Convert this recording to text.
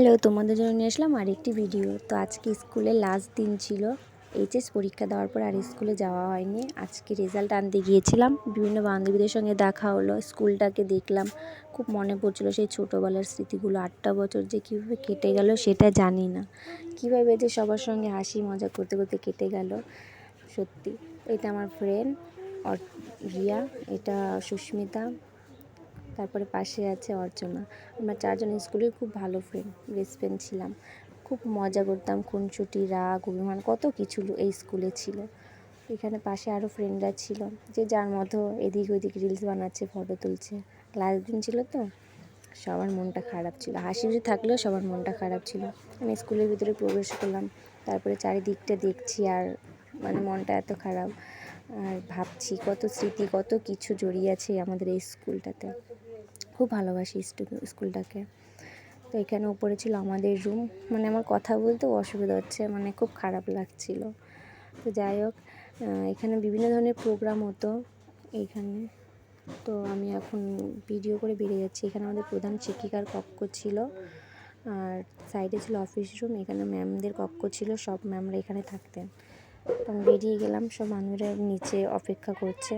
Hello, তোমাদের জন্য নিয়ে আসলাম আরেকটি ভিডিও। তো আজকে স্কুলের লাস্ট দিন ছিল। এইচএস পরীক্ষা দেওয়ার পর আর স্কুলে যাওয়া হয়নি। আজকে রেজাল্ট আনতে গিয়েছিলাম, বিভিন্ন বান্ধবীদের সঙ্গে দেখা হলো, স্কুলটাকে দেখলাম। খুব মনে পড়ছিল সেই ছোটোবেলার স্মৃতিগুলো। 8টা বছর যে কীভাবে কেটে গেল সেটা জানি না, কীভাবে যে সবার সঙ্গে হাসি মজা করতে করতে কেটে গেল। সত্যি, এটা আমার ফ্রেন্ড রিয়া, এটা সুস্মিতা, তারপরে পাশে আছে অর্চনা। আমরা চারজন স্কুলের খুব ভালো বেস্ট ফ্রেন্ড ছিলাম। খুব মজা করতাম, খুনসুটি, রাগ, অভিমান, কত কিছু এই স্কুলে ছিল। এখানে পাশে আরও ফ্রেন্ডরা ছিল, যে যার মতো এদিক ওদিক রিলস বানাচ্ছে, ফটো তুলছে। লাস্ট দিন ছিল তো, সবার মনটা খারাপ ছিল। হাসি খুশি থাকলেও সবার মনটা খারাপ ছিল। আমি স্কুলের ভিতরে প্রবেশ করলাম, তারপরে চারিদিকটা দেখছি, আর মনটা এত খারাপ। আর ভাবছি কত স্মৃতি, কত কিছু জড়িয়ে আছে আমাদের এই স্কুলটাতে। খুব ভালোবাসি স্কুলটাকে। তো এখানে উপরে ছিল আমাদের রুম। আমার কথা বলতেও অসুবিধা হচ্ছে, খুব খারাপ লাগছিল। তো যাই হোক, এখানে বিভিন্ন ধরনের প্রোগ্রাম হতো এইখানে। তো আমি এখন ভিডিও করে বেরিয়ে যাচ্ছি। এখানে আমাদের প্রধান শিক্ষিকার কক্ষ ছিল, আর সাইডে ছিল অফিস রুম। এখানে ম্যামদের কক্ষ ছিল, সব ম্যামরা এখানে থাকতেন। তো আমি বেরিয়ে গেলাম, সব মানুষরা নিচে অপেক্ষা করছে।